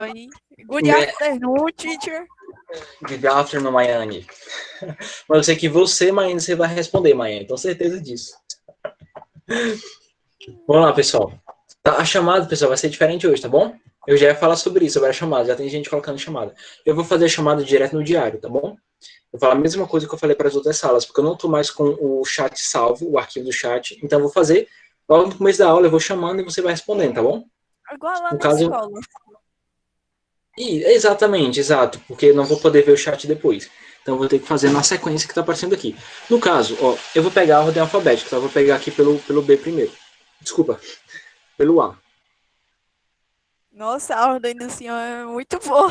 Oi. Good Né? afternoon, teacher. Good afternoon, Maiane. Mas eu sei que você, Maiane, você vai responder, Maiane. Tenho certeza disso. Vamos lá, pessoal. Tá, a chamada, pessoal, vai ser diferente hoje, tá bom? Eu já ia falar sobre isso, sobre a chamada. Já tem gente colocando chamada. Eu vou fazer a chamada direto no diário, tá bom? Eu vou falar a mesma coisa que eu falei para as outras salas, porque eu não tô mais com o chat salvo, o arquivo do chat. Então eu vou fazer, logo no começo da aula, eu vou chamando e você vai respondendo, tá bom? Igual lá No na caso, escola. exatamente, exato, porque eu não vou poder ver o chat depois. Então eu vou ter que fazer na sequência que está aparecendo aqui. No caso, ó, eu vou pegar a ordem alfabética, tá? Eu vou pegar aqui pelo B primeiro. Desculpa, pelo A. Nossa, a ordem do senhor é muito boa.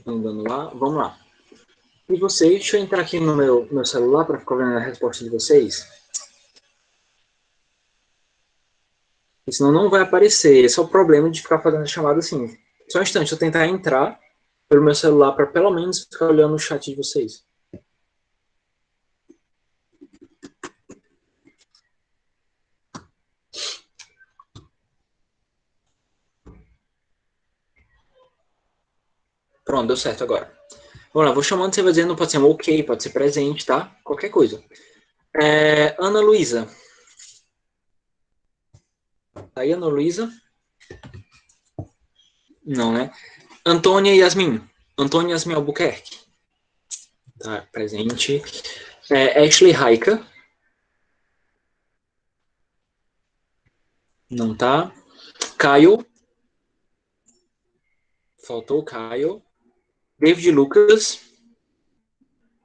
Andando lá, vamos lá. E vocês, deixa eu entrar aqui no meu celular para ficar vendo a resposta de vocês. Porque senão não vai aparecer. Esse é o problema de ficar fazendo a chamada assim. Só um instante, eu tentar entrar pelo meu celular para pelo menos ficar olhando o chat de vocês. Pronto, deu certo agora. Vamos lá, vou chamando, você vai dizendo, pode ser um ok, pode ser presente, tá? Qualquer coisa. Ana Luísa. Tá aí, Ana Luísa? Não, né? Antônia Yasmin. Antônia Yasmin Albuquerque. Tá, presente. Ashley Raika. Não tá. Caio. Faltou Caio. David Lucas.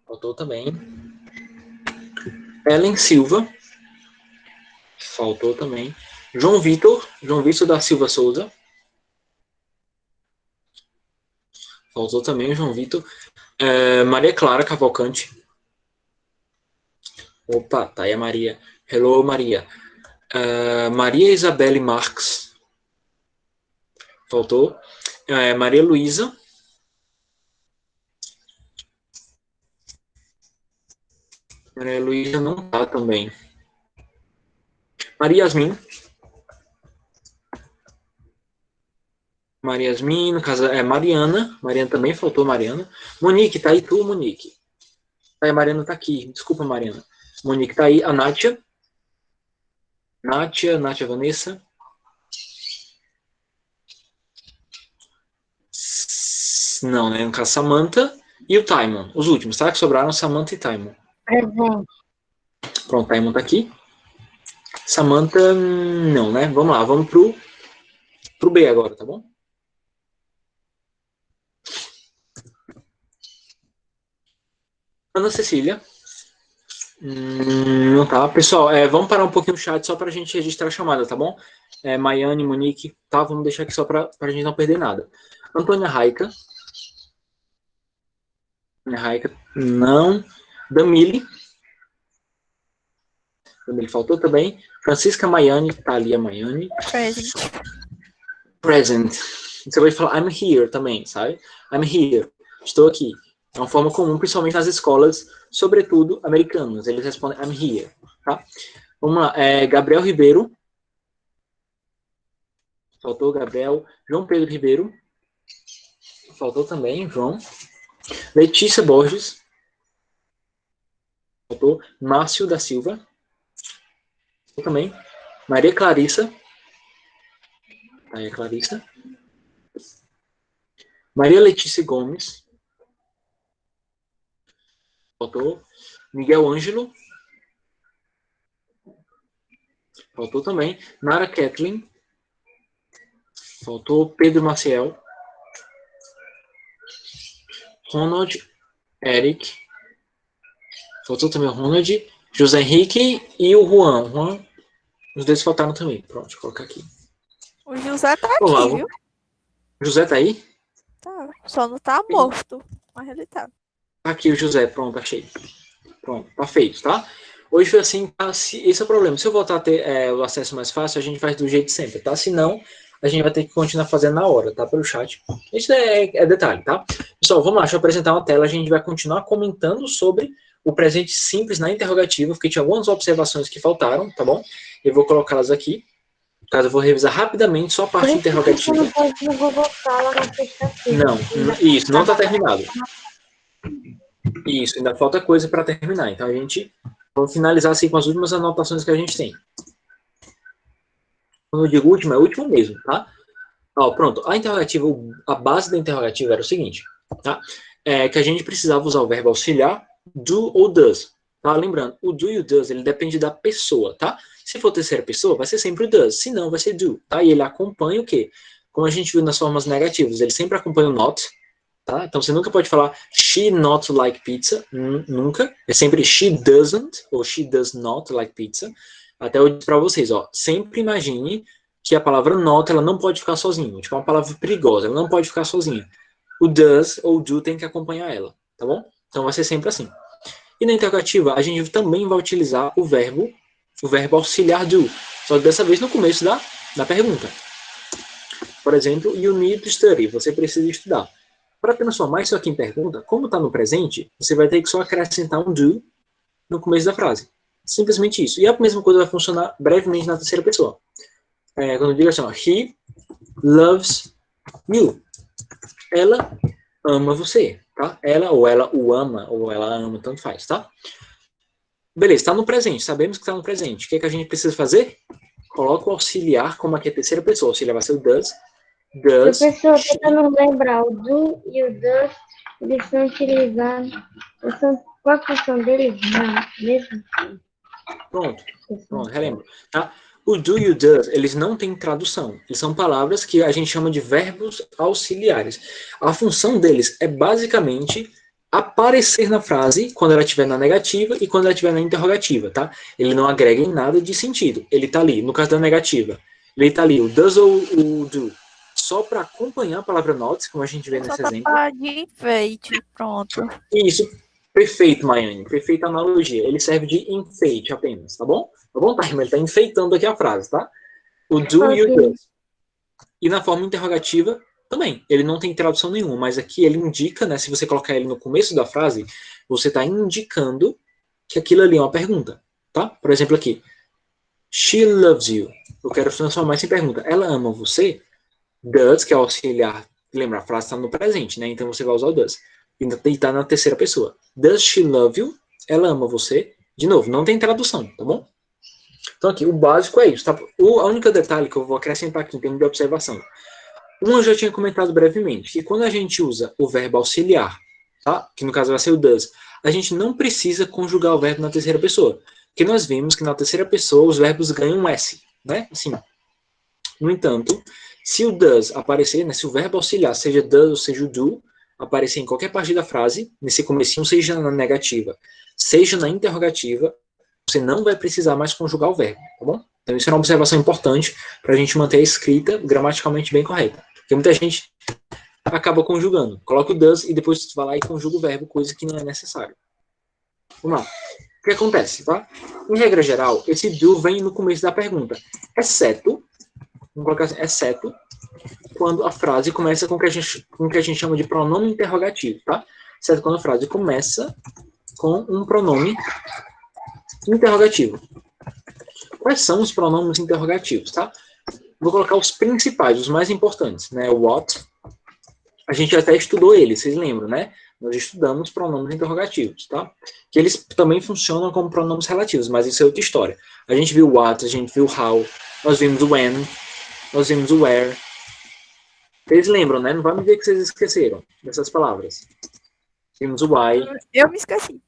Faltou também. Ellen Silva. Faltou também. João Vitor. João Vitor da Silva Souza. Faltou também o João Vitor. Maria Clara Cavalcante. Opa, tá aí a Maria. Hello, Maria. Maria Isabelle Marques. Faltou. Maria Luísa. Maria Luísa não tá também. Maria Yasmin. Maria Yasmin, no caso, Mariana. Mariana também faltou, Mariana. Monique, tá aí tu, Monique? A Mariana tá aqui. Desculpa, Mariana. Monique tá aí. A Nátia. Nátia Vanessa. Não, né? No caso, Samantha e o Taimon. Os últimos, tá? Que sobraram Samantha e Taimon. Pronto, Taimon tá aqui. Samantha, não, né? Vamos lá, vamos pro B agora, tá bom? Ana Cecília. Não tá. Pessoal, vamos parar um pouquinho o chat só pra gente registrar a chamada, tá bom? Maiane, Monique, tá? Vamos deixar aqui só pra gente não perder nada. Antônia Raika. Raika, não. Damile. Damile faltou também. Francisca Maiane, tá ali a Maiane. Present. Present. Você pode falar I'm here também, sabe? I'm here. Estou aqui. É uma forma comum, principalmente nas escolas, sobretudo americanas. Eles respondem I'm here, tá? Vamos lá. Gabriel Ribeiro. Faltou Gabriel. João Pedro Ribeiro. Faltou também, João. Letícia Borges. Faltou. Márcio da Silva. Faltou também. Maria Clarissa. Maria Clarissa. Maria Letícia Gomes. Faltou. Miguel Ângelo. Faltou também. Nara Kathleen. Faltou Pedro Maciel. Ronald Eric. Faltou também o Ronald. José Henrique e o Juan. Juan, os dois faltaram também. Pronto, deixa eu colocar aqui. O José tá aqui, Olá, viu? José tá aí? Tá. Só não tá morto. Mas ele tá. Aqui o José, pronto, achei. Pronto, tá feito, tá? Hoje foi assim, tá, esse é o problema. Se eu voltar a ter o acesso mais fácil, a gente faz do jeito sempre, tá? Se não, a gente vai ter que continuar fazendo na hora, tá? Pelo chat. Isso é detalhe, tá? Pessoal, vamos lá, deixa eu apresentar uma tela. A gente vai continuar comentando sobre o presente simples na interrogativa, porque tinha algumas observações que faltaram, tá bom? Eu vou colocá-las aqui. No caso, eu vou revisar rapidamente só a Por parte isso que você interrogativa. não pode no Google Sala na sexta-feira. Não, isso, não está terminado. Isso, ainda falta coisa para terminar. Então, a gente vai finalizar assim com as últimas anotações que a gente tem. Quando eu digo última, é último mesmo, tá? Ó, pronto, a interrogativa, a base da interrogativa era o seguinte, tá? Que a gente precisava usar o verbo auxiliar do ou does, tá? Lembrando, o do e o does, ele depende da pessoa, tá? Se for terceira pessoa, vai ser sempre o does, se não, vai ser do, tá? E ele acompanha o quê? Como a gente viu nas formas negativas, ele sempre acompanha o not, tá? Então você nunca pode falar she not like pizza, nunca. É sempre she doesn't ou she does not like pizza. Até eu disse para vocês, ó, sempre imagine que a palavra not, ela não pode ficar sozinha. Tipo, é uma palavra perigosa, ela não pode ficar sozinha. O does ou do tem que acompanhar ela, tá bom? Então vai ser sempre assim. E na interrogativa, a gente também vai utilizar o verbo auxiliar do, só que dessa vez no começo da pergunta. Por exemplo, you need to study, você precisa estudar. Para transformar isso aqui em pergunta, como está no presente, você vai ter que só acrescentar um do no começo da frase. Simplesmente isso. E a mesma coisa vai funcionar brevemente na terceira pessoa. Quando eu digo assim, ó, he loves you. Ela ama você, tá? Ela o ama, ou ela ama, tanto faz, tá? Beleza, está no presente, sabemos que está no presente. O que é que a gente precisa fazer? Coloca o auxiliar como aqui é a terceira pessoa. O auxiliar vai ser o does. Professor, tentando lembrar, o do e o does, eles são utilizados. Qual a função deles? Não, mesmo. Pronto, relembro. Tá? O do e o does, eles não têm tradução. Eles são palavras que a gente chama de verbos auxiliares. A função deles é basicamente aparecer na frase quando ela estiver na negativa e quando ela estiver na interrogativa, tá? Ele não agrega em nada de sentido. Ele está ali, no caso da negativa, ele está ali, o does ou o do, só para acompanhar a palavra not, como a gente vê nesse exemplo. Só de enfeite, pronto. Isso, perfeito, Maiane, perfeita analogia. Ele serve de enfeite apenas, tá bom? Tá bom, Time? Ele está enfeitando aqui a frase, tá? O do e o does. E na forma interrogativa, também. Ele não tem tradução nenhuma, mas aqui ele indica, né? Se você colocar ele no começo da frase, você está indicando que aquilo ali é uma pergunta, tá? Por exemplo, aqui. She loves you. Eu quero transformar isso em pergunta. Ela ama você? Does, que é auxiliar. Lembra, a frase está no presente, né? Então você vai usar o does. E está na terceira pessoa. Does she love you? Ela ama você? De novo, não tem tradução, tá bom? Então aqui, o básico é isso, tá? A única detalhe que eu vou acrescentar aqui em termos de observação. Eu já tinha comentado brevemente, que quando a gente usa o verbo auxiliar, tá? Que no caso vai ser o does, a gente não precisa conjugar o verbo na terceira pessoa. Porque nós vimos que na terceira pessoa os verbos ganham um S, né? Assim. No entanto, se o does aparecer, né, se o verbo auxiliar, seja does ou seja o do, aparecer em qualquer parte da frase, nesse comecinho, seja na negativa, seja na interrogativa, você não vai precisar mais conjugar o verbo, tá bom? Então isso é uma observação importante para a gente manter a escrita gramaticalmente bem correta. Porque muita gente acaba conjugando. Coloca o does e depois vai lá e conjuga o verbo, coisa que não é necessário. Vamos lá. O que acontece, tá? Em regra geral, esse do vem no começo da pergunta, exceto, vamos colocar assim, exceto quando a frase começa com o que a gente chama de pronome interrogativo, tá? Exceto quando a frase começa com um pronome interrogativo. Quais são os pronomes interrogativos, tá? Vou colocar os principais, os mais importantes, né? O what, a gente até estudou ele, vocês lembram, né? Nós estudamos pronomes interrogativos, tá? Que eles também funcionam como pronomes relativos, mas isso é outra história. A gente viu o what, a gente viu o how, nós vimos o when, nós vimos o where. Vocês lembram, né? Não vai me dizer que vocês esqueceram dessas palavras. Vimos o why. Eu me esqueci.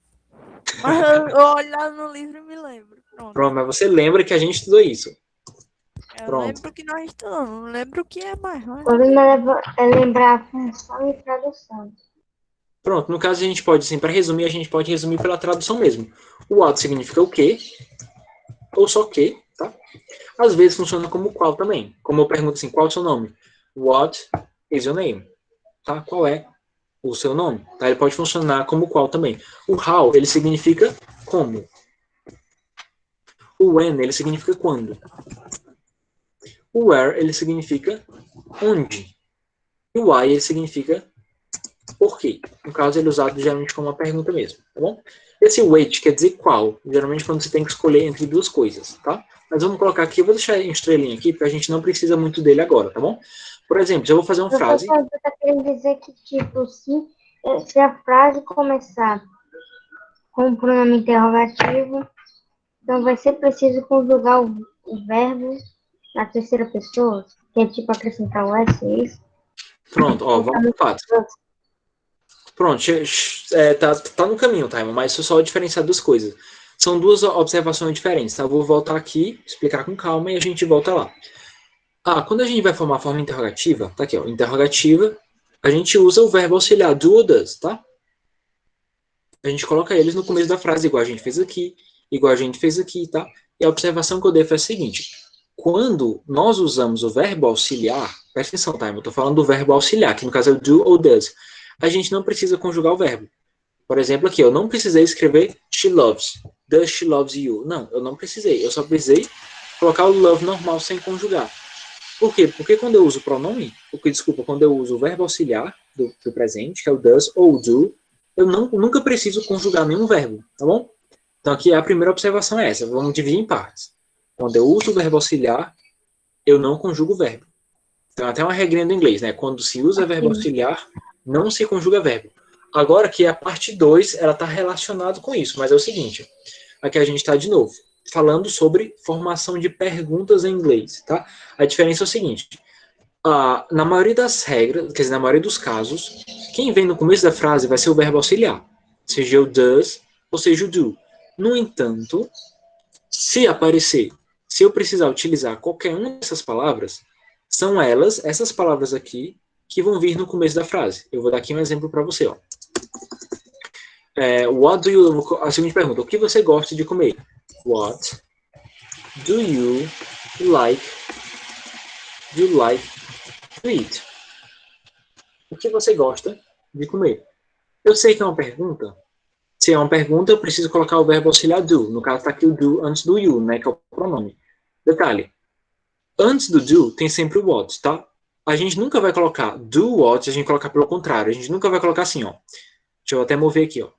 Mas eu olhar no livro e me lembro. Pronto, mas você lembra que a gente estudou isso. Eu lembro que nós estudamos, não lembro o que é mais. O problema é lembrar a função e tradução. Pronto, no caso a gente pode, assim, para resumir, a gente pode resumir pela tradução mesmo. O what significa o quê, ou só que, tá? Às vezes funciona como qual também. Como eu pergunto assim, qual é o seu nome? What is your name? Tá? Qual é o seu nome? Tá? Ele pode funcionar como qual também. O how, ele significa como. O when, ele significa quando. O where, ele significa onde. E o why, ele significa por quê. No caso, ele é usado geralmente como uma pergunta mesmo, tá bom? Esse which quer dizer qual, geralmente quando você tem que escolher entre duas coisas, tá? Mas vamos colocar aqui, eu vou deixar em estrelinha aqui, porque a gente não precisa muito dele agora, tá bom? Por exemplo, se eu vou fazer uma frase... Professor, você está querendo dizer que, tipo, se a frase começar com um pronome interrogativo, então vai ser preciso conjugar o verbo na terceira pessoa, que é tipo acrescentar o S, é isso? Pronto, ó, vamos para o fato. Pronto, tá no caminho, tá? Mas isso é só a diferenciar duas coisas. São duas observações diferentes, tá? Eu vou voltar aqui, explicar com calma e a gente volta lá. Quando a gente vai formar a forma interrogativa, tá aqui, ó, interrogativa, a gente usa o verbo auxiliar do ou does, tá? A gente coloca eles no começo da frase, igual a gente fez aqui, igual a gente fez aqui, tá? E a observação que eu dei foi a seguinte: quando nós usamos o verbo auxiliar, presta atenção, tá? Eu tô falando do verbo auxiliar, que no caso é o do ou does. A gente não precisa conjugar o verbo. Por exemplo, aqui, eu não precisei escrever she loves, does she loves you. Não, eu não precisei. Eu só precisei colocar o love normal sem conjugar. Por quê? Porque quando eu uso o pronome, quando eu uso o verbo auxiliar do presente, que é o does ou do, eu nunca preciso conjugar nenhum verbo, tá bom? Então aqui a primeira observação é essa, vamos dividir em partes. Quando eu uso o verbo auxiliar, eu não conjugo o verbo. Então até uma regrinha do inglês, né? Quando se usa verbo auxiliar, não se conjuga verbo. Agora aqui a parte 2, ela está relacionada com isso, mas é o seguinte, aqui a gente está de novo falando sobre formação de perguntas em inglês, tá? A diferença é o seguinte, na maioria das regras, quer dizer, na maioria dos casos, quem vem no começo da frase vai ser o verbo auxiliar, seja o does ou seja o do. No entanto, se eu precisar utilizar qualquer uma dessas palavras, são elas, essas palavras aqui, que vão vir no começo da frase. Eu vou dar aqui um exemplo para você, ó. A seguinte pergunta, o que você gosta de comer? What do you like to eat? O que você gosta de comer? Eu sei que é uma pergunta. Se é uma pergunta, eu preciso colocar o verbo auxiliar do. No caso, está aqui o do antes do you, né, que é o pronome. Detalhe, antes do do tem sempre o what, tá? A gente nunca vai colocar do what se a gente colocar pelo contrário. A gente nunca vai colocar assim, ó. Deixa eu até mover aqui, ó.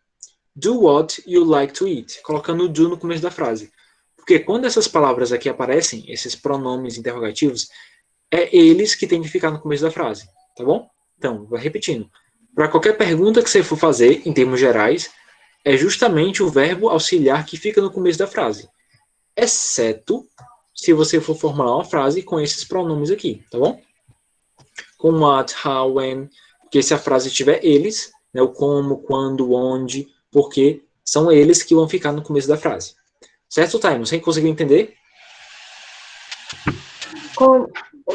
Do what you like to eat. Colocando o do no começo da frase. Porque quando essas palavras aqui aparecem, esses pronomes interrogativos, é eles que têm que ficar no começo da frase. Tá bom? Então, vou repetindo. Para qualquer pergunta que você for fazer, em termos gerais, é justamente o verbo auxiliar que fica no começo da frase. Exceto se você for formular uma frase com esses pronomes aqui, tá bom? Com what, how, when, porque se a frase tiver eles, né, o como, quando, onde, porque, são eles que vão ficar no começo da frase. Certo, Taimo? Você conseguiu entender? Como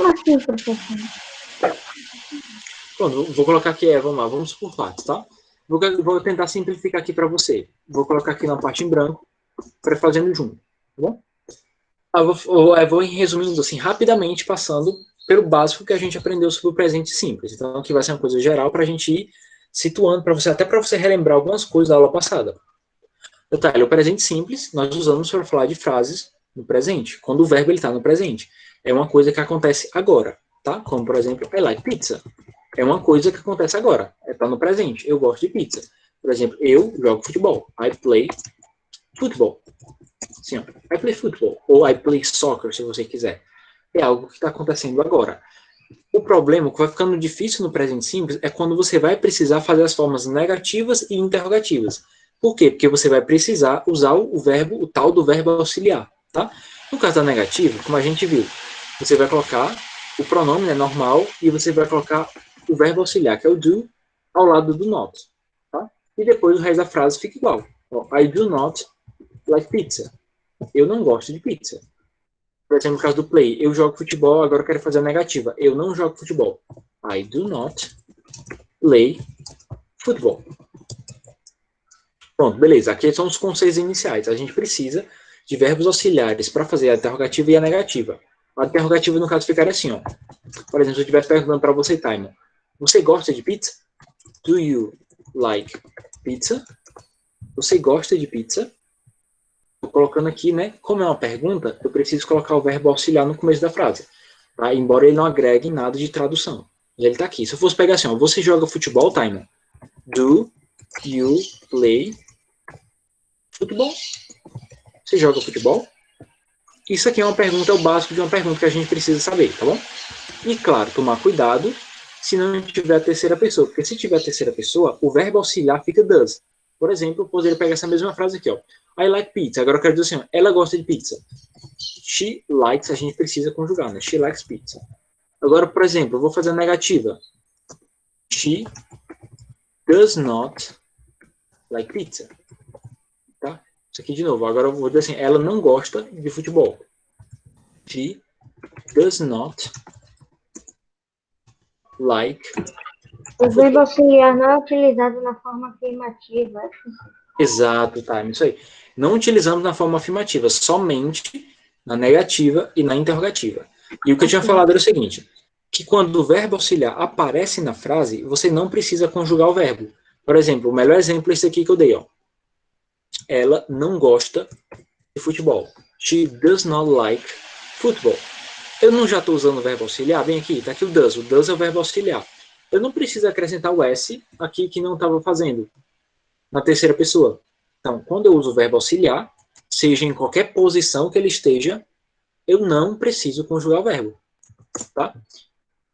assim, professor? Pronto, vou colocar aqui, vamos lá, vamos por partes, tá? Vou tentar simplificar aqui para você. Vou colocar aqui na parte em branco, para fazendo junto, tá bom? Eu vou resumindo assim, rapidamente, passando pelo básico que a gente aprendeu sobre o presente simples. Então, aqui vai ser uma coisa geral para a gente ir situando, até para você relembrar algumas coisas da aula passada. Detalhe, o presente simples, nós usamos para falar de frases no presente, quando o verbo está no presente. É uma coisa que acontece agora, tá? Como, por exemplo, I like pizza. É uma coisa que acontece agora, está no presente. Eu gosto de pizza. Por exemplo, eu jogo futebol. I play football. Sim, I play football. Ou I play soccer, se você quiser. É algo que está acontecendo agora. O problema que vai ficando difícil no presente simples é quando você vai precisar fazer as formas negativas e interrogativas. Por quê? Porque você vai precisar usar o tal do verbo auxiliar, tá? No caso da negativa, como a gente viu, você vai colocar o pronome, né, normal, e você vai colocar o verbo auxiliar, que é o do, ao lado do not, tá? E depois o resto da frase fica igual. I do not like pizza. Eu não gosto de pizza. Por exemplo, no caso do play, eu jogo futebol, agora eu quero fazer a negativa. Eu não jogo futebol. I do not play football. Pronto, beleza. Aqui são os conceitos iniciais. A gente precisa de verbos auxiliares para fazer a interrogativa e a negativa. A interrogativa, no caso, ficaria assim, ó. Por exemplo, se eu estivesse perguntando para você, Taimo, você gosta de pizza? Do you like pizza? Você gosta de pizza? Estou colocando aqui, né? Como é uma pergunta, eu preciso colocar o verbo auxiliar no começo da frase. Tá? Embora ele não agregue nada de tradução. Mas ele está aqui. Se eu fosse pegar assim, ó, você joga futebol, Taimo? Do you play futebol? Você joga futebol? Isso aqui é uma pergunta, é o básico de uma pergunta que a gente precisa saber, tá bom? E, claro, tomar cuidado se não tiver a terceira pessoa, porque se tiver a terceira pessoa, o verbo auxiliar fica does. Por exemplo, eu poderia pegar essa mesma frase aqui, ó. I like pizza. Agora eu quero dizer assim, ó, ela gosta de pizza. She likes, a gente precisa conjugar, né? She likes pizza. Agora, por exemplo, eu vou fazer a negativa. She does not like pizza. Tá? Isso aqui de novo. Agora eu vou dizer assim, ela não gosta de futebol. She does not like. O verbo auxiliar não é utilizado na forma afirmativa. Exato, time, isso aí. Não utilizamos na forma afirmativa, somente na negativa e na interrogativa. E o que eu tinha falado era o seguinte, que quando o verbo auxiliar aparece na frase, você não precisa conjugar o verbo. Por exemplo, o melhor exemplo é esse aqui que eu dei, ó. Ela não gosta de futebol. She does not like football. Eu não já estou usando o verbo auxiliar? Vem aqui, tá aqui o does. O does é o verbo auxiliar. Eu não preciso acrescentar o S aqui que não estava fazendo na terceira pessoa. Então, quando eu uso o verbo auxiliar, seja em qualquer posição que ele esteja, eu não preciso conjugar o verbo. Tá?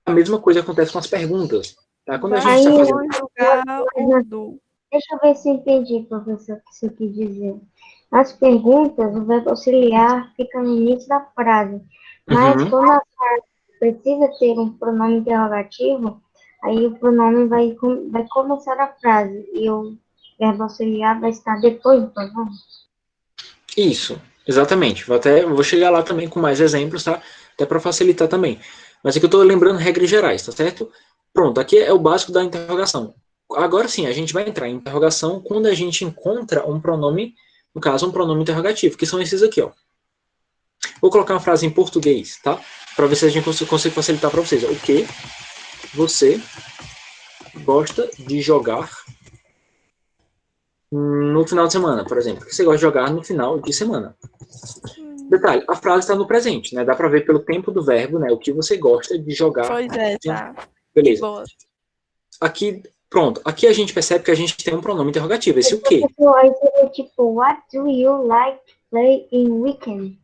A mesma coisa acontece com as perguntas. Tá? Quando a gente está Aí, fazendo... Conjugar o do. deixa eu ver se eu entendi, professor, o que você quis dizer. Nas perguntas, o verbo auxiliar fica no início da frase. Mas quando a frase precisa ter um pronome interrogativo, aí o pronome vai começar a frase e o verbo auxiliar vai estar depois do pronome. Isso, exatamente. Vou chegar lá também com mais exemplos, tá? Até para facilitar também. Mas aqui eu estou lembrando regras gerais, tá certo? Pronto, aqui é o básico da interrogação. Agora sim, a gente vai entrar em interrogação quando a gente encontra um pronome, no caso, um pronome interrogativo, que são esses aqui, ó. Vou colocar uma frase em português, tá? Para ver se a gente consegue facilitar para vocês. O que você gosta de jogar no final de semana, por exemplo? O que você gosta de jogar no final de semana? Detalhe, a frase está no presente, né? Dá para ver pelo tempo do verbo, né? O que você gosta de jogar. Pois é, tá. Beleza. Boa. Aqui, pronto. Aqui a gente percebe que a gente tem um pronome interrogativo. Esse o quê? Aí seria tipo, what do you like to play in weekend?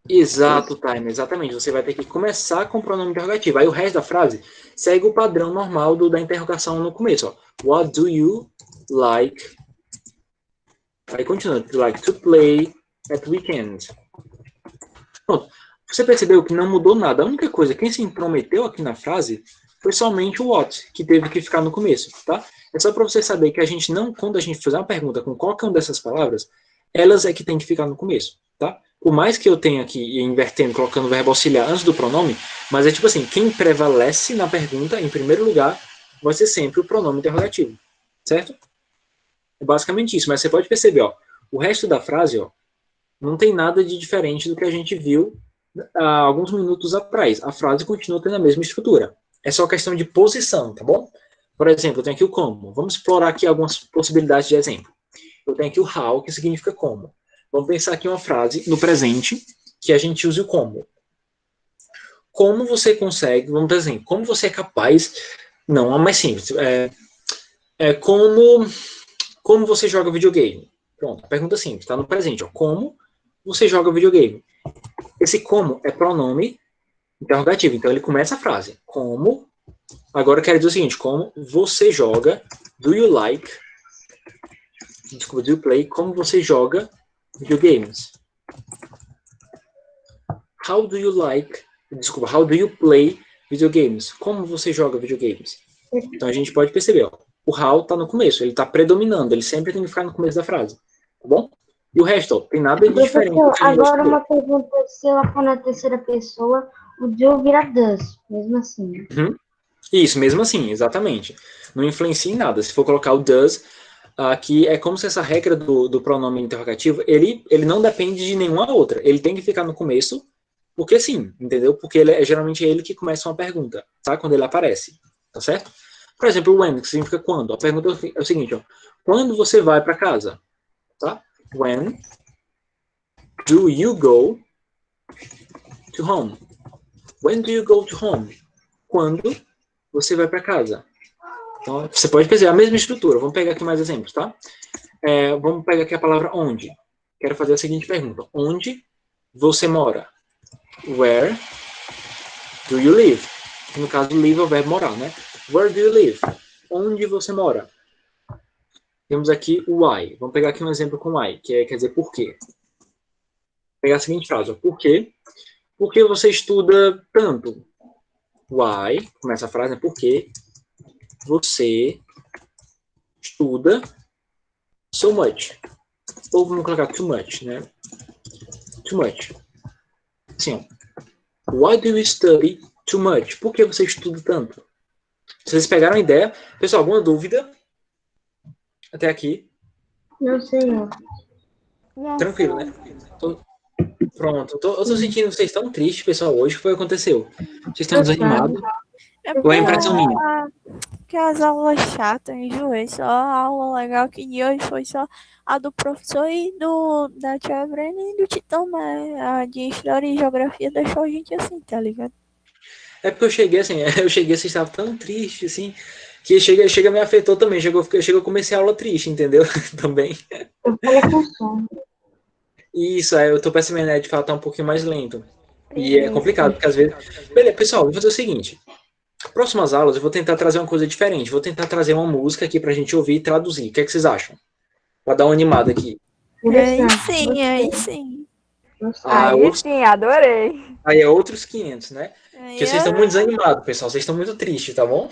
Exato, time, exatamente. Você vai ter que começar com o pronome interrogativo. Aí o resto da frase segue o padrão normal da interrogação no começo. Ó. What do you like? Aí continua. Like to play at weekend. Pronto. Você percebeu que não mudou nada. A única coisa, quem se intrometeu aqui na frase foi somente o what, que teve que ficar no começo, tá? É só para você saber que a gente não, quando a gente fizer uma pergunta com qualquer uma dessas palavras, elas é que tem que ficar no começo, tá? Por mais que eu tenha aqui invertendo, colocando o verbo auxiliar antes do pronome, mas é tipo assim, quem prevalece na pergunta, em primeiro lugar, vai ser sempre o pronome interrogativo, certo? É basicamente isso, mas você pode perceber, ó, o resto da frase, ó, não tem nada de diferente do que a gente viu há alguns minutos atrás. A frase continua tendo a mesma estrutura. É só questão de posição, tá bom? Por exemplo, eu tenho aqui o como. Vamos explorar aqui algumas possibilidades de exemplo. Eu tenho aqui o how, que significa como. Vamos pensar aqui uma frase no presente que a gente use o como. Como você consegue, vamos dizer assim, como você é capaz, não, é mais simples, como você joga videogame? Pronto, pergunta simples, está no presente, ó, como você joga videogame? Esse como é pronome interrogativo, então ele começa a frase, como, agora eu quero dizer o seguinte, como você joga, do you like, desculpa, do you play, como você joga videogames? How do you like, desculpa, how do you play videogames? Como você joga videogames? Então a gente pode perceber, ó, o how está no começo, ele está predominando, ele sempre tem que ficar no começo da frase, tá bom? E o resto, ó, tem nada de diferente. Agora uma pergunta, se ela for na terceira pessoa, o do vira does, mesmo assim. Isso, mesmo assim, exatamente. Não influencia em nada. Se for colocar o does, aqui é como se essa regra do pronome interrogativo, ele não depende de nenhuma outra. Ele tem que ficar no começo, porque sim, entendeu? Porque geralmente é ele que começa uma pergunta, tá? Quando ele aparece, tá certo? Por exemplo, o when, que significa quando. A pergunta é o seguinte, ó. Quando você vai para casa? Tá? When do you go to home? When do you go to home? Quando você vai para casa? Então, você pode perceber a mesma estrutura. Vamos pegar aqui mais exemplos, tá? Vamos pegar aqui a palavra onde. Quero fazer a seguinte pergunta. Onde você mora? Where do you live? No caso, live é o verbo morar, né? Where do you live? Onde você mora? Temos aqui o why. Vamos pegar aqui um exemplo com why, que quer dizer por quê. Vou pegar a seguinte frase. Por quê? Por que você estuda tanto? Why, começa a frase, né? Por que você estuda so much? Ou vamos colocar too much, né? Too much. Assim, ó. Why do you study too much? Por que você estuda tanto? Vocês pegaram a ideia? Pessoal, alguma dúvida? Até aqui? Não sei, não. Tranquilo, né? Pronto. Eu tô sentindo que vocês estão tristes, pessoal, hoje. O que foi que aconteceu? Vocês estão desanimados? Ou é impressão minha? Porque as aulas chatas, enjoei. Só a aula legal que de hoje foi só a do professor e da tia Brena e do Titão, né? A de História e Geografia deixou a gente assim, tá ligado? É porque eu cheguei assim, vocês estavam tão tristes, assim, que chega me afetou também. Eu comecei a aula triste, entendeu? Também. Eu falei com sono. Isso, aí eu tô percebendo, né, de fato, tá um pouquinho mais lento. E é complicado, porque às vezes... Beleza, pessoal, vou fazer o seguinte. Próximas aulas eu vou tentar trazer uma coisa diferente. Vou tentar trazer uma música aqui pra gente ouvir e traduzir. O que é que vocês acham? Pra dar uma animada aqui. Aí sim. Ah, Aí sim, adorei. Aí é outros 500, né? Aí Porque vocês estão muito desanimados, pessoal. Vocês estão muito tristes, tá bom?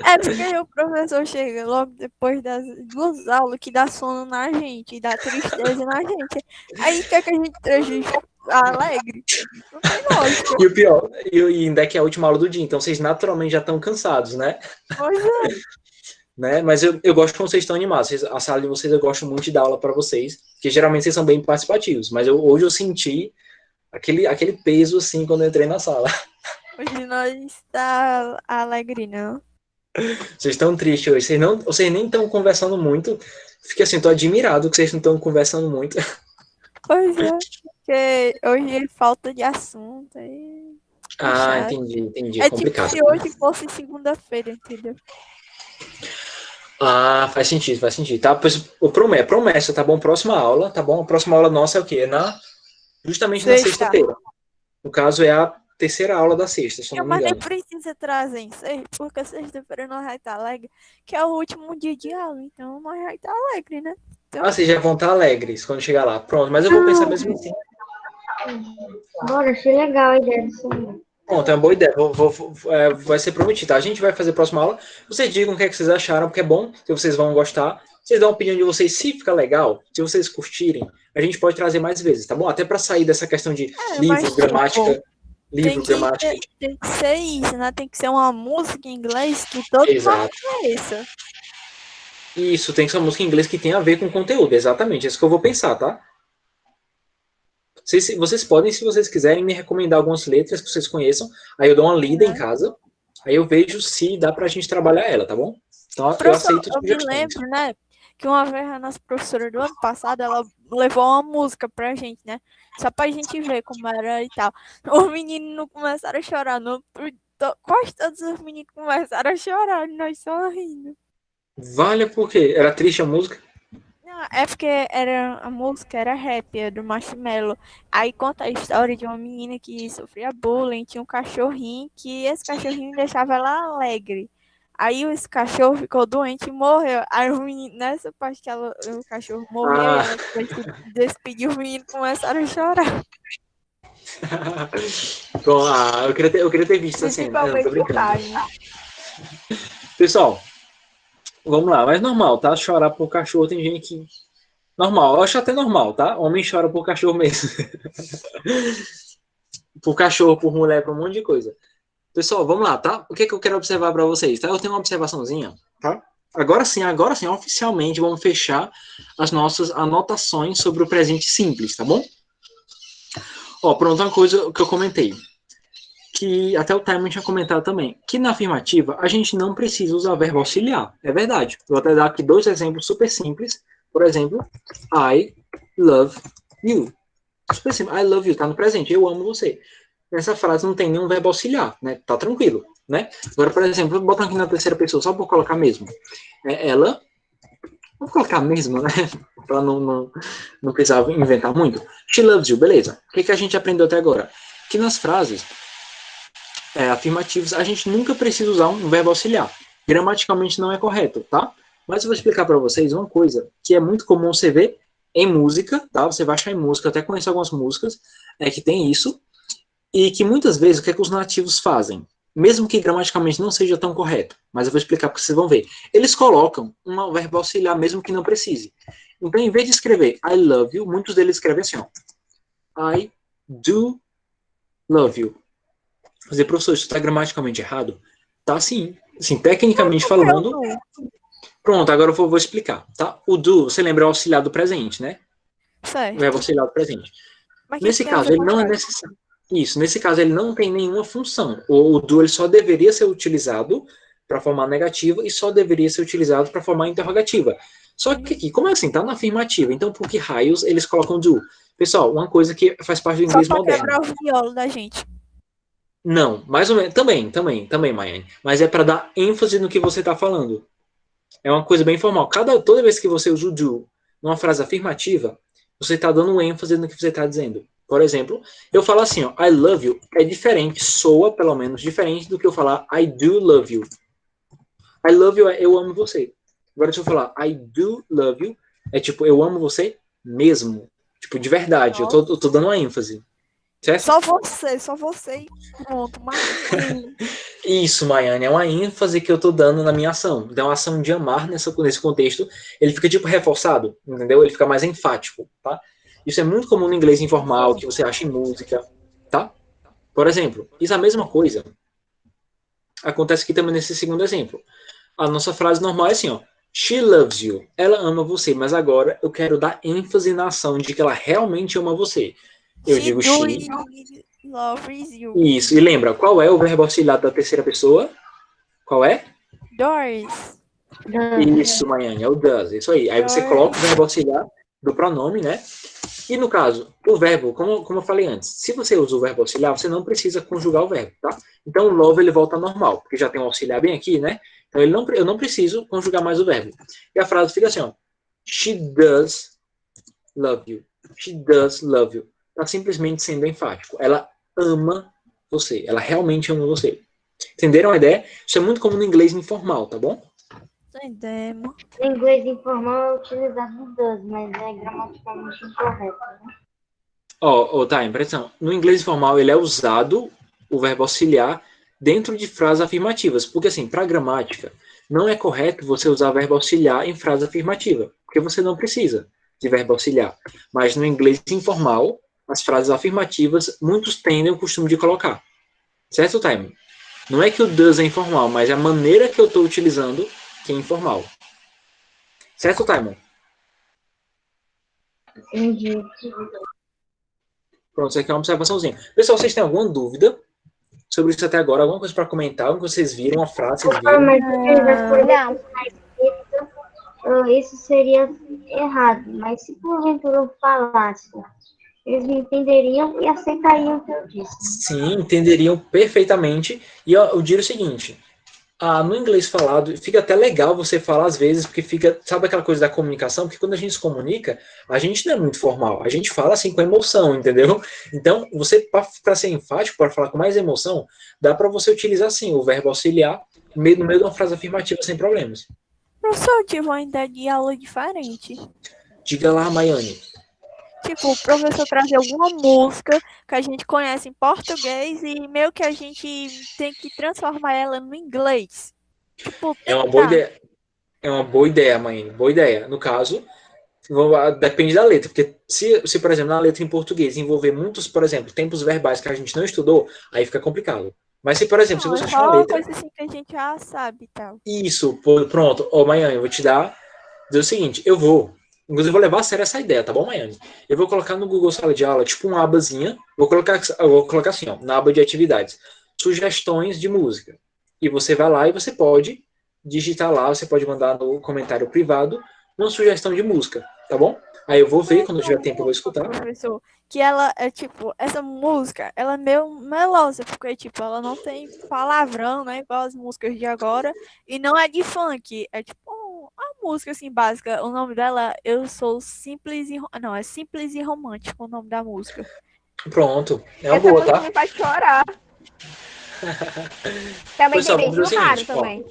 É porque o professor chega logo depois das 2 aulas que dá sono na gente, dá tristeza na gente. Aí quer que a gente esteja alegre? Não tem lógica. E o pior, e ainda é que é a última aula do dia, então vocês naturalmente já estão cansados, né? Pois é. Né? Mas eu gosto quando vocês estão animados. A sala de vocês eu gosto muito de dar aula para vocês, porque geralmente vocês são bem participativos. Mas hoje eu senti aquele peso assim quando eu entrei na sala. Hoje nós está alegre, não? Vocês estão tristes hoje. Vocês nem estão conversando muito. Fiquei assim, tô admirado que vocês não estão conversando muito. Pois é. Porque hoje é falta de assunto. Aí Ah, chato. entendi. É Complicado. tipo se hoje fosse segunda-feira, entendeu? Ah, faz sentido. Tá? Pois, promessa, tá bom? Próxima aula, tá bom? A próxima aula nossa é o quê? Justamente na Sexta. sexta-feira. No caso, é a terceira aula da sexta, se eu não me Mas nem engano. precisa trazer em sexta, porque sexta-feira nós vai estar alegre, que é o último dia de aula, então nós vai estar alegre, né? Então, Ah, vocês já vão estar alegres quando chegar lá. Pronto, mas eu vou pensar mesmo assim. Bora, achei legal a ideia disso aí. Pronto, é uma boa ideia. Vai ser prometido. Tá? A gente vai fazer a próxima aula. Vocês digam o que é que vocês acharam, porque é bom, se vocês vão gostar. Vocês dão a opinião de vocês, se fica legal, se vocês curtirem, a gente pode trazer mais vezes, tá bom? Até para sair dessa questão de livro, gramática. Tem que ser isso, né? Tem que ser uma música em inglês que todo mundo conheça. Isso, tem que ser uma música em inglês que tenha a ver com o conteúdo, exatamente. É isso que eu vou pensar, tá? Vocês podem, se vocês quiserem, me recomendar algumas letras que vocês conheçam. Aí eu dou uma lida em casa. Aí eu vejo se dá pra gente trabalhar ela, tá bom? Então eu aceito Eu me lembro, né? Que uma vez a nossa professora do ano passado, ela levou uma música pra gente, né? Só pra gente ver como era e tal. Os meninos não começaram a chorar, não. Quase todos os meninos começaram a chorar, nós só rindo. Vale por quê? Era triste a música? Não, é porque a música era rap, do Marshmello. Aí conta a história de uma menina que sofria bullying, tinha um cachorrinho, que esse cachorrinho deixava ela alegre. Aí esse cachorro ficou doente e morreu. Aí o menino, nessa parte que o cachorro morreu, ela despediu, os meninos começaram a chorar. Bom, eu queria ter visto assim. Pessoal, vamos lá, mas normal, tá? Chorar por cachorro tem gente que... Normal, eu acho até normal, tá? Homem chora por cachorro mesmo. Por cachorro, por mulher, por um monte de coisa. Pessoal, vamos lá, tá? O que eu quero observar para vocês, tá? Eu tenho uma observaçãozinha, tá? Agora sim, oficialmente, vamos fechar as nossas anotações sobre o presente simples, tá bom? Ó, pronto, uma coisa que eu comentei, que até o Timon tinha comentado também, que na afirmativa a gente não precisa usar verbo auxiliar, é verdade. Eu vou até dar aqui 2 exemplos super simples. Por exemplo, I love you. Super simples, I love you, tá no presente, eu amo você. Nessa frase não tem nenhum verbo auxiliar, né? Tá tranquilo. né? Agora, por exemplo, vou botar aqui na terceira pessoa, só por colocar mesmo. Ela, vou colocar mesmo, né? Pra não precisar inventar muito. She loves you, beleza. O que a gente aprendeu até agora? Que nas frases afirmativas, a gente nunca precisa usar um verbo auxiliar. Gramaticalmente não é correto, tá? Mas eu vou explicar para vocês uma coisa que é muito comum você ver em música, tá? Você vai achar em música, eu até conheço algumas músicas que tem isso, e que muitas vezes o que é que os nativos fazem? Mesmo que gramaticalmente não seja tão correto, mas eu vou explicar porque vocês vão ver. Eles colocam um verbo auxiliar mesmo que não precise. Então, em vez de escrever I love you, muitos deles escrevem assim, ó. I do love you. Quer dizer, professor, isso está gramaticalmente errado? Tá sim. Assim, tecnicamente Por que eu falando. não? Pronto, agora eu vou explicar, tá? O do, você lembra, é o auxiliar do presente, né? O Certo. verbo auxiliar do presente. Mas que Nesse tem a caso, ver ele com não é necessário. Isso, nesse caso, ele não tem nenhuma função. O do ele só deveria ser utilizado para formar negativa e só deveria ser utilizado para formar interrogativa. Só que aqui, como é assim? Tá na afirmativa. Então, por que raios eles colocam do? Pessoal, uma coisa que faz parte do só inglês pra moderno. quebrar o violo da gente. Não, mais ou menos. Também, Maiane. Mas é para dar ênfase no que você está falando. É uma coisa bem formal. Toda vez que você usa o do numa frase afirmativa, você está dando ênfase no que você está dizendo. Por exemplo, eu falo assim, ó, I love you é diferente, soa pelo menos diferente do que eu falar I do love you. I love you é eu amo você. Agora se eu falar I do love you, é tipo eu amo você mesmo. Tipo, de verdade. Eu tô dando uma ênfase. Certo? Só você e pronto. Mas... Isso, Maiane, é uma ênfase que eu tô dando na minha ação. Então, a ação de amar nesse contexto, ele fica tipo reforçado, entendeu? Ele fica mais enfático, tá? Isso é muito comum no inglês informal, que você acha em música, tá? Por exemplo, isso é a mesma coisa. Acontece aqui também nesse segundo exemplo. A nossa frase normal é assim, ó. She loves you. Ela ama você, mas agora eu quero dar ênfase na ação de que ela realmente ama você. Eu digo she. loves you. Isso. E lembra, qual é o verbo auxiliar da terceira pessoa? Qual é? Doris. Isso, Maiane, é o does. Isso aí. Aí você coloca o verbo auxiliar do pronome, né? E no caso, o verbo, como eu falei antes, se você usa o verbo auxiliar, você não precisa conjugar o verbo, tá? Então o love ele volta normal, porque já tem um auxiliar bem aqui, né? Então eu não preciso conjugar mais o verbo. E a frase fica assim, ó. She does love you. She does love you. Tá simplesmente sendo enfático. Ela ama você. Ela realmente ama você. Entenderam a ideia? Isso é muito comum no inglês informal, tá bom? Entendemos. No inglês informal é utilizado o does, mas é gramaticalmente incorreto, né? Tá, impressão. No inglês informal, ele é usado, o verbo auxiliar, dentro de frases afirmativas. Porque, assim, para gramática, não é correto você usar verbo auxiliar em frase afirmativa, porque você não precisa de verbo auxiliar. Mas no inglês informal, as frases afirmativas, muitos tendem o costume de colocar. Certo, Time? Não é que o does é informal, mas é a maneira que eu estou utilizando que é informal. Certo, Time? Entendi. Pronto, isso aqui é uma observaçãozinha. Pessoal, vocês têm alguma dúvida sobre isso até agora? Alguma coisa para comentar? Alguma coisa que vocês viram? Uma frase que vocês viram? Mas isso seria errado. Mas se porventura eu falasse, eles me entenderiam e aceitariam o que eu disse. Sim, entenderiam perfeitamente. E eu digo o seguinte, no inglês falado, fica até legal você falar às vezes, porque fica, sabe aquela coisa da comunicação? Porque quando a gente se comunica, a gente não é muito formal, a gente fala assim com emoção, entendeu? Então, você, para ser enfático, para falar com mais emoção, dá para você utilizar assim o verbo auxiliar no meio de uma frase afirmativa sem problemas. Professor, eu tive uma ideia de aula diferente. Diga lá, Maiane. Tipo, o professor trazer alguma música que a gente conhece em português e meio que a gente tem que transformar ela no inglês. Tipo, É uma boa tentar. ideia. É uma boa ideia, Maiane. Boa ideia. No caso, depende da letra, porque se, por exemplo, na letra em português envolver muitos, por exemplo, tempos verbais que a gente não estudou, aí fica complicado. Mas se, por exemplo, se Não, você é achar uma só uma letra... coisa assim que a gente já sabe e tal. Isso, pronto. Maiane, eu vou te dizer o seguinte, inclusive vou levar a sério essa ideia, tá bom, Maiane? Eu vou colocar no Google Sala de Aula, tipo uma abazinha, eu vou colocar assim, ó, na aba de atividades, sugestões de música. E você vai lá e você pode digitar lá, você pode mandar no comentário privado uma sugestão de música. tá bom? Aí eu vou ver, quando eu tiver tempo eu vou escutar. Professor, que ela é tipo, essa música, ela é meio melosa, porque tipo, ela não tem palavrão, né, igual as músicas de agora, e não é de funk, é tipo uma música assim básica. O nome dela, Eu Sou Simples e não, é Simples e Romântico o nome da música. Pronto, é uma Essa boa, música tá? me faz chorar. Também tem Pessoal, vamos beijinho fazer o raro seguinte, ó. também.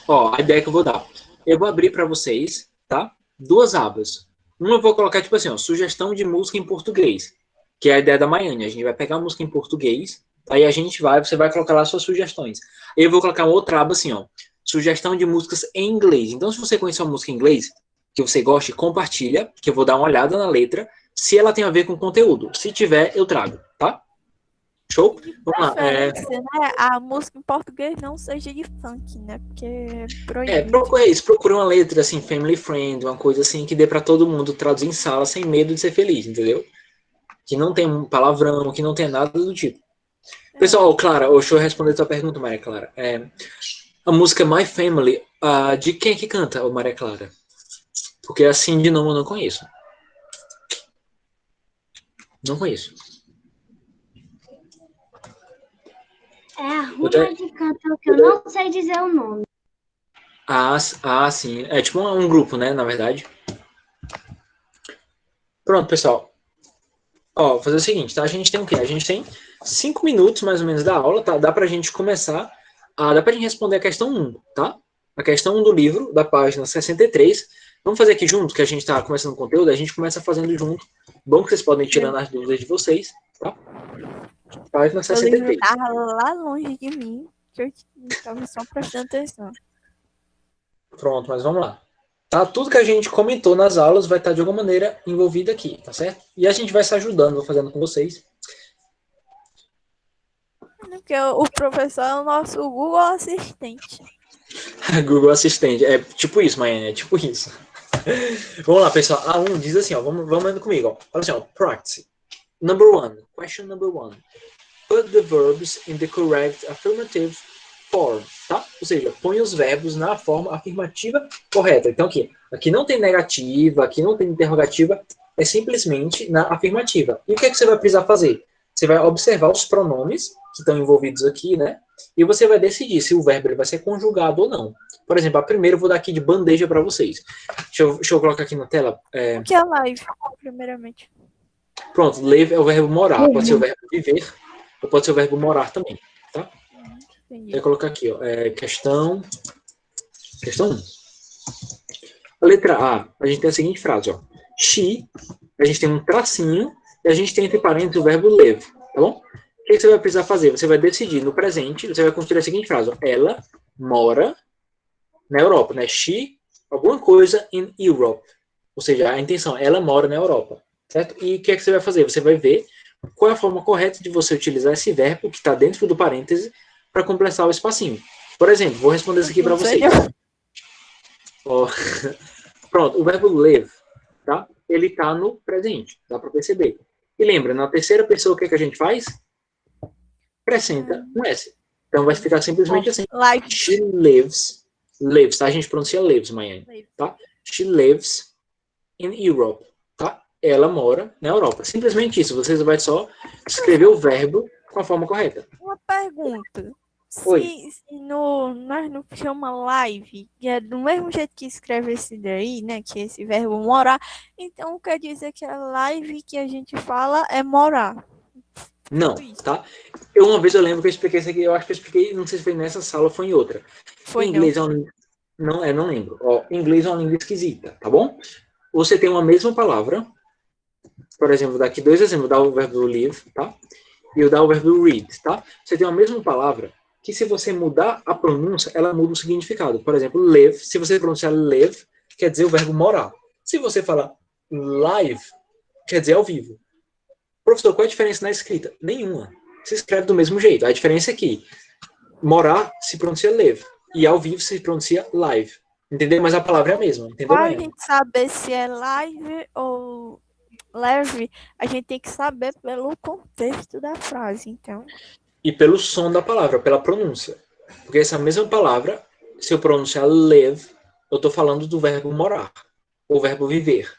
Ó, a ideia que eu vou dar. Eu vou abrir para vocês, tá? Duas abas. Uma eu vou colocar, tipo assim, ó, sugestão de música em português, que é a ideia da Maiane. A gente vai pegar a música em português, aí você vai colocar lá suas sugestões. Eu vou colocar uma outra aba assim, ó, sugestão de músicas em inglês. Então, se você conhecer uma música em inglês, que você goste, compartilha, que eu vou dar uma olhada na letra, se ela tem a ver com o conteúdo. Se tiver, eu trago, tá? Show? De Vamos lá. preferência, né, a música em português não seja de funk, né, porque é proibido. Procura isso, procura uma letra assim, family friend, uma coisa assim que dê para todo mundo traduzir em sala sem medo de ser feliz, entendeu? Que não tem um palavrão, que não tem nada do tipo. Pessoal, Clara, deixa eu responder a tua pergunta, Maria Clara. A música My Family, de quem é que canta, Maria Clara? Porque assim de nome eu não conheço. Não conheço. É a Ruma de cantor que eu não sei dizer o nome. Sim. É tipo um grupo, né, na verdade. Pronto, pessoal. Ó, vou fazer o seguinte, tá? A gente tem o quê? A gente tem 5 minutos, mais ou menos, da aula, tá? Dá pra gente começar, dá pra gente responder a questão 1, tá? A questão 1 do livro, da página 63. Vamos fazer aqui junto, que a gente tá começando o conteúdo, a gente começa fazendo junto. Bom que vocês podem ir tirando as dúvidas de vocês, tá? Página O livro 63. tava lá longe de mim, que eu tava só prestando atenção. Pronto, mas vamos lá. Tá? Tudo que a gente comentou nas aulas vai estar de alguma maneira envolvido aqui, tá certo? E a gente vai se ajudando, vou fazendo com vocês. Porque o professor é o nosso Google Assistente. Google Assistente. É tipo isso, Maiane, é tipo isso. Vamos lá, pessoal. A 1 diz assim, ó, vamos indo comigo, ó. Fala assim, ó, practice. Number 1, question number 1. Put the verbs in the correct affirmative form, tá? Ou seja, põe os verbos na forma afirmativa correta. Então, aqui não tem negativa, aqui não tem interrogativa, é simplesmente na afirmativa. E o que é que você vai precisar fazer? Você vai observar os pronomes que estão envolvidos aqui, né? E você vai decidir se o verbo ele vai ser conjugado ou não. Por exemplo, a primeira eu vou dar aqui de bandeja para vocês. Deixa eu colocar aqui na tela. O que é live, primeiramente? Pronto, live é o verbo morar, pode ser o verbo viver, ou pode ser o verbo morar também, tá? Entendi. Vou colocar aqui, ó, questão 1. A letra A, a gente tem a seguinte frase, ó. She, a gente tem um tracinho, e a gente tem entre parênteses o verbo live, tá bom? O que você vai precisar fazer? Você vai decidir no presente, você vai construir a seguinte frase, ó. Ela mora na Europa, né? She, alguma coisa in Europe. Ou seja, a intenção, ela mora na Europa, certo? E o que é que você vai fazer? Você vai ver qual é a forma correta de você utilizar esse verbo que está dentro do parêntese para completar o espacinho. Por exemplo, vou responder isso aqui para vocês. Ó, pronto, o verbo live, tá? Ele está no presente, dá para perceber. E lembra, na terceira pessoa, o que é que a gente faz? Acrescenta um S. Então vai ficar simplesmente assim. Live. She lives, tá? A gente pronuncia lives, Maiane, tá? She lives in Europe, tá? Ela mora na Europa. Simplesmente isso. Você vai só escrever o verbo com a forma correta. Uma pergunta. Oi. Se nós não chama live, que é do mesmo jeito que escreve esse daí, né? Que é esse verbo morar, então quer dizer que a live que a gente fala é morar. Não, tá? Uma vez eu lembro que eu expliquei isso aqui, eu acho que eu expliquei, não sei se foi nessa sala ou foi em outra. Foi em inglês não. não lembro. Ó, em inglês é uma língua esquisita, tá bom? Você tem uma mesma palavra, por exemplo, vou dar aqui 2 exemplos, dá o verbo live, tá? E eu dar o verbo read, tá? Você tem uma mesma palavra que se você mudar a pronúncia, ela muda o significado. Por exemplo, live, se você pronunciar live, quer dizer o verbo morar. Se você falar live, quer dizer ao vivo. Professor, qual é a diferença na escrita? Nenhuma. Se escreve do mesmo jeito. A diferença é que morar se pronuncia live e ao vivo se pronuncia live. Entendeu? Mas a palavra é a mesma. Entendeu? Para a gente saber se é live ou leve, a gente tem que saber pelo contexto da frase, então. E pelo som da palavra, pela pronúncia. Porque essa mesma palavra, se eu pronunciar live, eu estou falando do verbo morar, ou verbo viver.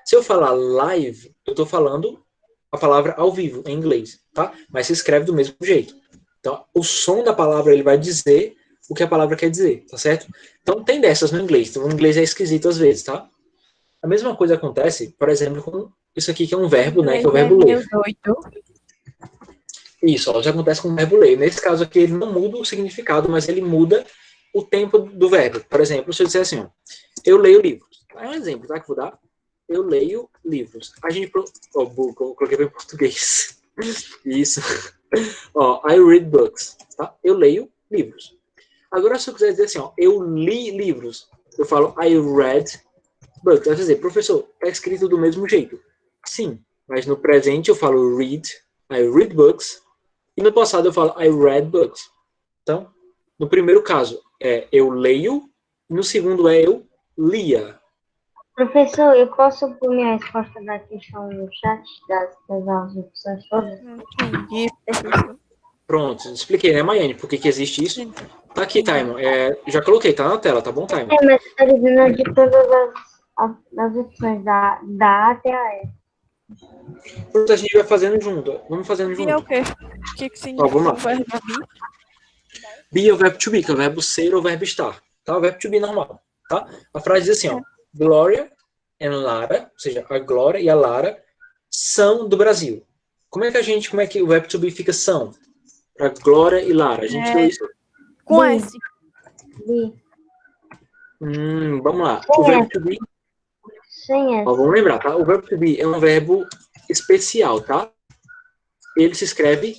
Se eu falar live, eu estou falando a palavra ao vivo, em inglês, tá? Mas se escreve do mesmo jeito. Então, o som da palavra, ele vai dizer o que a palavra quer dizer, tá certo? Então, tem dessas no inglês. Então, o inglês é esquisito às vezes, tá? A mesma coisa acontece, por exemplo, com isso aqui que é um verbo, né? Que é o verbo ler. Isso, ó, já acontece com o verbo ler. Nesse caso aqui, ele não muda o significado, mas ele muda o tempo do verbo. Por exemplo, se eu disser assim, ó, eu leio livros. É um exemplo, tá? Que eu vou dar. Eu leio livros. A gente... Ó, coloquei em português. Isso. Ó, I read books. Tá? Eu leio livros. Agora, se eu quiser dizer assim, ó, eu li livros, eu falo I read books. Quer dizer, professor, tá escrito do mesmo jeito. Sim, mas no presente eu falo read, I read books. E no passado eu falo I read books. Então, no primeiro caso é eu leio, e no segundo é eu lia. Professor, eu posso pôr minha resposta da questão no chat das opções todas? Entendi, professor. Pronto, expliquei, né, Maiane, por que existe isso? Tá aqui, Taimon. Já coloquei, tá na tela, tá bom, Taimon? Mas está dizendo de todas as opções, da A até a E. Pronto, a gente vai fazendo junto. Vamos fazendo E é o junto. quê? O que Ó, vamos significa lá. o verbo be? Be é o verbo to be, que é o verbo ser ou o verbo estar. Tá? O verbo to be normal. Tá? A frase diz assim, ó. Glória e Lara, ou seja, a Glória e a Lara são do Brasil. Como é que o verbo to be fica são? Para Glória e Lara. A gente deu isso. Com Be. S. B. Vamos lá. O verbo to be... Sem S. Ó, vamos lembrar, tá? O verbo to be é um verbo especial, tá? Ele se escreve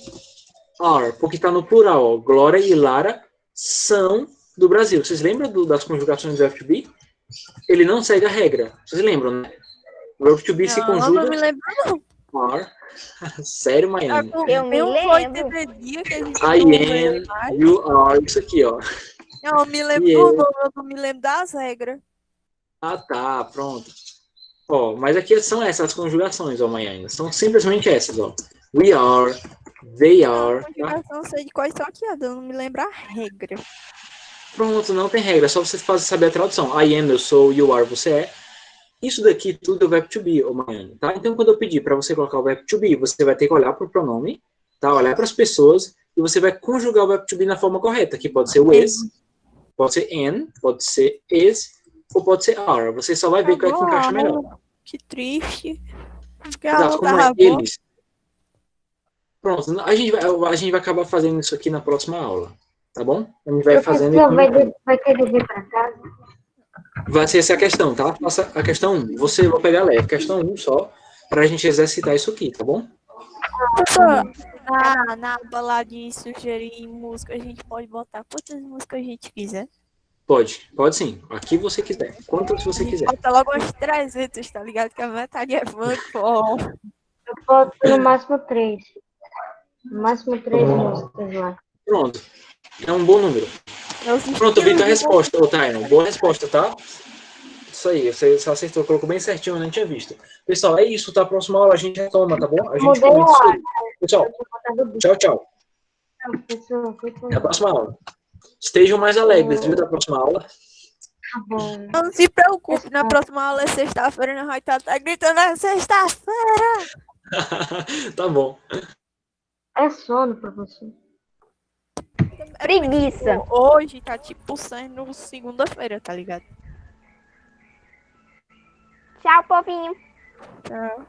are, porque está no plural. Ó. Glória e Lara são do Brasil. Vocês lembram das conjugações do verbo to be? Ele não segue a regra. Vocês lembram, né? O verbo to be se conjuga... Não me lembro, não. Are. Sério, Maiane? Eu me lembro. Dia que a gente I não am, leu mais. you are, isso aqui, ó. Não, eu me lembro E do eu. nome, eu não me lembro das regras. Ah, tá, pronto. Ó, mas aqui são essas conjugações, ó, Maiane. São simplesmente essas, ó. We are, they are, tá? Eu não sei de quais são aqui, ó, eu não me lembro a regra. Pronto, não tem regra, é só você saber a tradução. I am, eu sou, you are, você é. Isso daqui tudo é o verbo to be, ô Maiane, tá? Então, quando eu pedir para você colocar o verbo to be, você vai ter que olhar para o pronome, tá? Olhar para as pessoas e você vai conjugar o verbo to be na forma correta, que pode ser o is, pode ser an, pode ser is, ou pode ser are. Você só vai ver qual é que encaixa melhor. Que triste. Porque a Exato, aula como é tava boa. eles. Pronto, a gente vai acabar fazendo isso aqui na próxima aula, tá bom? A gente vai fazendo... Professor, vai ter dever para casa? Vai ser essa a questão, tá? Faça a questão 1. Você vai pegar leve. Questão 1 só, pra gente exercitar isso aqui, tá bom? Professor, na aba lá de sugerir música, a gente pode botar quantas músicas a gente quiser. Pode sim. Aqui você quiser. Quantas você quiser. Bota logo umas 300, tá ligado? Que a metade é funk, pô. Eu boto no máximo 3. No máximo 3 músicas lá. Pronto. É um bom número. Pronto, Vitor, a resposta, ô Taino. Boa resposta, tá? Isso aí, você acertou, colocou bem certinho, eu nem tinha visto. Pessoal, é isso, tá? Próxima aula a gente retoma, tá bom? A gente comenta isso aí. Pessoal, tchau. Até a próxima aula. Estejam mais alegres, viu, da próxima aula. Tá bom. Não se preocupe, na próxima aula é sexta-feira, não vai estar gritando, é sexta-feira. Tá bom. É sono, professor. Preguiça. Hoje tá tipo sendo segunda-feira, tá ligado? Tchau, povinho. Tchau.